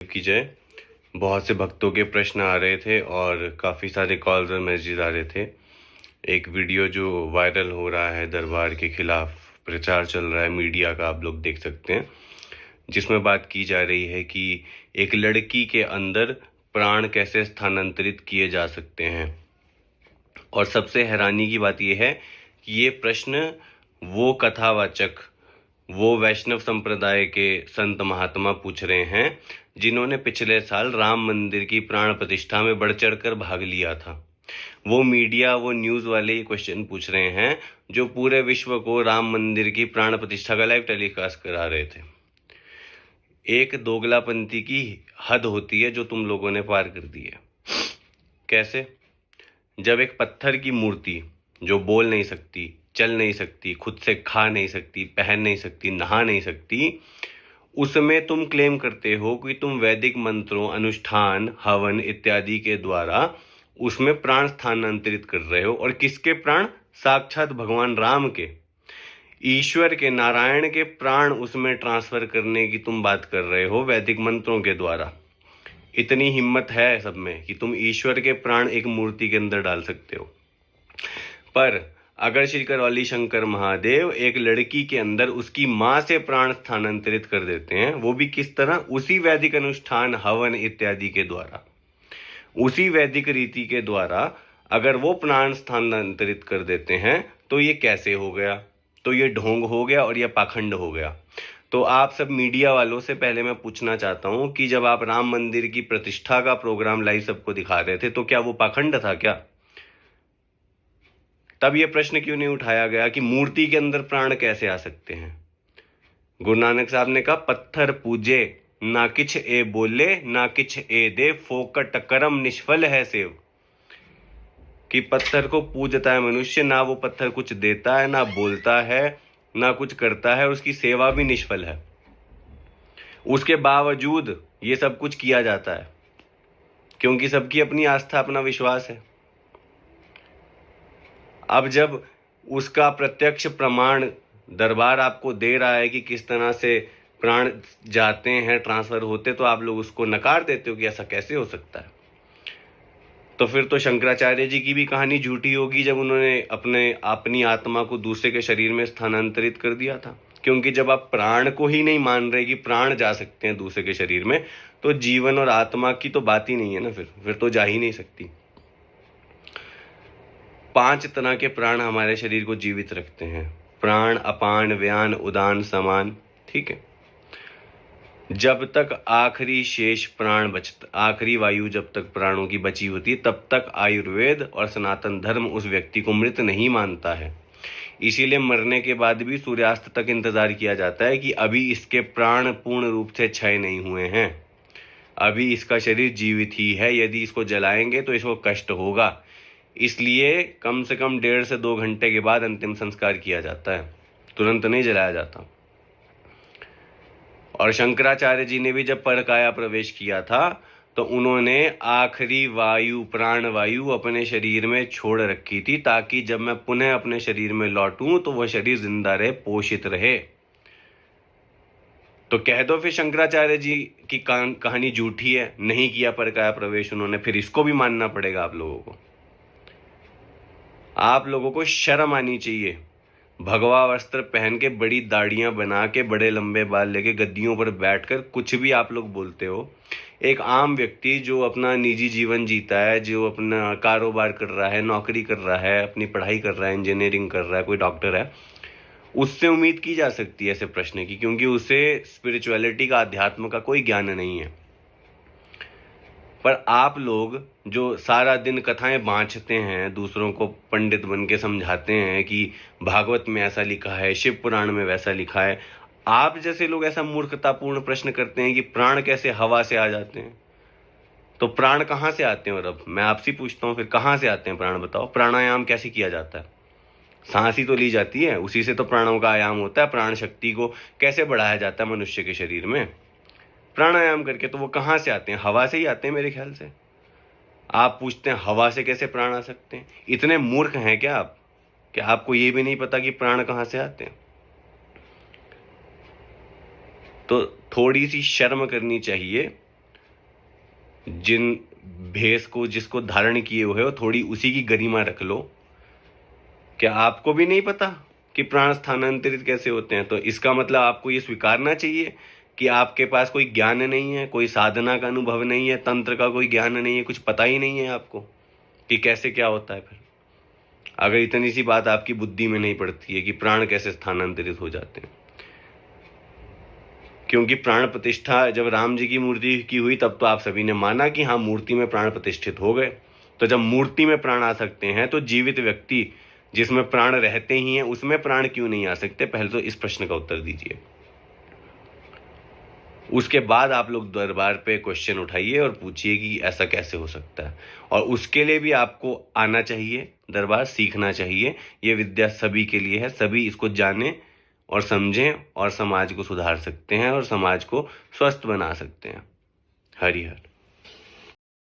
की जय। बहुत से भक्तों के प्रश्न आ रहे थे और काफ़ी सारे कॉल्स और मैसेजेस आ रहे थे। एक वीडियो जो वायरल हो रहा है, दरबार के खिलाफ प्रचार चल रहा है मीडिया का, आप लोग देख सकते हैं, जिसमें बात की जा रही है कि एक लड़की के अंदर प्राण कैसे स्थानांतरित किए जा सकते हैं। और सबसे हैरानी की बात यह है कि ये प्रश्न वो कथावाचक, वो वैष्णव संप्रदाय के संत महात्मा पूछ रहे हैं जिन्होंने पिछले साल राम मंदिर की प्राण प्रतिष्ठा में बढ़ चढ़कर भाग लिया था। वो मीडिया, वो न्यूज़ वाले ये क्वेश्चन पूछ रहे हैं जो पूरे विश्व को राम मंदिर की प्राण प्रतिष्ठा का लाइव टेलीकास्ट करा रहे थे। एक दोगलापंथी की हद होती है जो तुम लोगों ने पार कर दी है। कैसे? जब एक पत्थर की मूर्ति जो बोल नहीं सकती, चल नहीं सकती, खुद से खा नहीं सकती, पहन नहीं सकती, नहा नहीं सकती, उसमें तुम क्लेम करते हो कि तुम वैदिक मंत्रों, अनुष्ठान, हवन इत्यादि के द्वारा उसमें प्राण स्थानांतरित कर रहे हो। और किसके प्राण? साक्षात भगवान राम के, ईश्वर के, नारायण के प्राण उसमें ट्रांसफर करने की तुम बात कर रहे हो वैदिक मंत्रों के द्वारा। इतनी हिम्मत है सब में कि तुम ईश्वर के प्राण एक मूर्ति के अंदर डाल सकते हो। पर अगर श्री करौली शंकर महादेव एक लड़की के अंदर उसकी माँ से प्राण स्थानांतरित कर देते हैं, वो भी किस तरह? उसी वैदिक अनुष्ठान, हवन इत्यादि के द्वारा, उसी वैदिक रीति के द्वारा अगर वो प्राण स्थानांतरित कर देते हैं, तो ये कैसे हो गया? तो ये ढोंग हो गया और ये पाखंड हो गया। तो आप सब मीडिया वालों से पहले मैं पूछना चाहता हूं कि जब आप राम मंदिर की प्रतिष्ठा का प्रोग्राम लाइव सबको दिखा रहे थे, तो क्या वो पाखंड था क्या? तब ये प्रश्न क्यों नहीं उठाया गया कि मूर्ति के अंदर प्राण कैसे आ सकते हैं? गुरु नानक साहब ने कहा, पत्थर पूजे ना किछ ए बोले, ना किछ ए दे, फोकट करम निष्फल है सेव। कि पत्थर को पूजता है मनुष्य, ना वो पत्थर कुछ देता है, ना बोलता है, ना कुछ करता है, और उसकी सेवा भी निष्फल है। उसके बावजूद ये सब कुछ किया जाता है क्योंकि सबकी अपनी आस्था, अपना विश्वास है। अब जब उसका प्रत्यक्ष प्रमाण दरबार आपको दे रहा है कि किस तरह से प्राण जाते हैं, ट्रांसफर होते, तो आप लोग उसको नकार देते हो कि ऐसा कैसे हो सकता है। तो फिर तो शंकराचार्य जी की भी कहानी झूठी होगी जब उन्होंने अपनी आत्मा को दूसरे के शरीर में स्थानांतरित कर दिया था। क्योंकि जब आप प्राण को ही नहीं मान रहे कि प्राण जा सकते हैं दूसरे के शरीर में, तो जीवन और आत्मा की तो बात ही नहीं है ना। फिर तो जा ही नहीं सकती। 5 तरह के प्राण हमारे शरीर को जीवित रखते हैं: प्राण, अपान, व्यान, उदान, समान। ठीक है। जब तक आखिरी शेष प्राण बचता, आखिरी वायु जब तक प्राणों की बची होती है, तब तक आयुर्वेद और सनातन धर्म उस व्यक्ति को मृत नहीं मानता है। इसीलिए मरने के बाद भी सूर्यास्त तक इंतजार किया जाता है कि अभी इसके प्राण पूर्ण रूप से क्षय नहीं हुए हैं, अभी इसका शरीर जीवित ही है, यदि इसको जलाएंगे तो इसको कष्ट होगा। इसलिए कम से कम 1.5 से 2 घंटे के बाद अंतिम संस्कार किया जाता है, तुरंत नहीं जलाया जाता। और शंकराचार्य जी ने भी जब परकाया प्रवेश किया था, तो उन्होंने आखिरी वायु, प्राण वायु अपने शरीर में छोड़ रखी थी, ताकि जब मैं पुनः अपने शरीर में लौटूं तो वह शरीर जिंदा रहे, पोषित रहे। तो कह दो फिर शंकराचार्य जी की कहानी झूठी है, नहीं किया परकाया प्रवेश उन्होंने, फिर इसको भी मानना पड़ेगा आप लोगों को। आप लोगों को शर्म आनी चाहिए। भगवा वस्त्र पहन के, बड़ी दाढ़ियां बना के, बड़े लंबे बाल लेके गद्दियों पर बैठकर कुछ भी आप लोग बोलते हो। एक आम व्यक्ति जो अपना निजी जीवन जीता है, जो अपना कारोबार कर रहा है, नौकरी कर रहा है, अपनी पढ़ाई कर रहा है, इंजीनियरिंग कर रहा है, कोई डॉक्टर है, उससे उम्मीद की जा सकती है ऐसे प्रश्न की, क्योंकि उसे स्पिरिचुअलिटी का, अध्यात्म का कोई ज्ञान नहीं है। पर आप लोग जो सारा दिन कथाएं बाँचते हैं, दूसरों को पंडित बन के समझाते हैं कि भागवत में ऐसा लिखा है, शिव पुराण में वैसा लिखा है, आप जैसे लोग ऐसा मूर्खतापूर्ण प्रश्न करते हैं कि प्राण कैसे हवा से आ जाते हैं। तो प्राण कहाँ से आते हैं? और अब मैं आपसे पूछता हूँ, फिर कहाँ से आते हैं प्राण, बताओ। प्राणायाम कैसे किया जाता है? सांस ही तो ली जाती है, उसी से तो प्राणों का आयाम होता है। प्राण शक्ति को कैसे बढ़ाया जाता है मनुष्य के शरीर में? प्राणायाम करके। तो वो कहाँ से आते हैं? हवा से ही आते हैं मेरे ख्याल से। आप पूछते हैं हवा से कैसे प्राण आ सकते हैं? इतने मूर्ख हैं क्या आप कि आपको ये भी नहीं पता कि प्राण कहाँ से आते हैं? तो थोड़ी सी शर्म करनी चाहिए जिन भेष को जिसको धारण किए हुए हो थोड़ी उसी की गरिमा रख लो। क्या आपको भी नहीं पता कि प्राण स्थानांतरित कैसे होते हैं? तो इसका मतलब आपको ये स्वीकारना चाहिए कि आपके पास कोई ज्ञान नहीं है, कोई साधना का अनुभव नहीं है, तंत्र का कोई ज्ञान नहीं है, कुछ पता ही नहीं है आपको कि कैसे क्या होता है। फिर अगर इतनी सी बात आपकी बुद्धि में नहीं पड़ती है कि प्राण कैसे स्थानांतरित हो जाते हैं, क्योंकि प्राण प्रतिष्ठा जब राम जी की मूर्ति की हुई तब तो आप सभी ने माना कि हाँ मूर्ति में प्राण प्रतिष्ठित हो गए। तो जब मूर्ति में प्राण आ सकते हैं तो जीवित व्यक्ति जिसमें प्राण रहते ही हैं उसमें प्राण क्यों नहीं आ सकते? पहले तो इस प्रश्न का उत्तर दीजिए। उसके बाद आप लोग दरबार पे क्वेश्चन उठाइए और पूछिए कि ऐसा कैसे हो सकता है। और उसके लिए भी आपको आना चाहिए दरबार, सीखना चाहिए। ये विद्या सभी के लिए है, सभी इसको जानें और समझें और समाज को सुधार सकते हैं और समाज को स्वस्थ बना सकते हैं। हरि हर।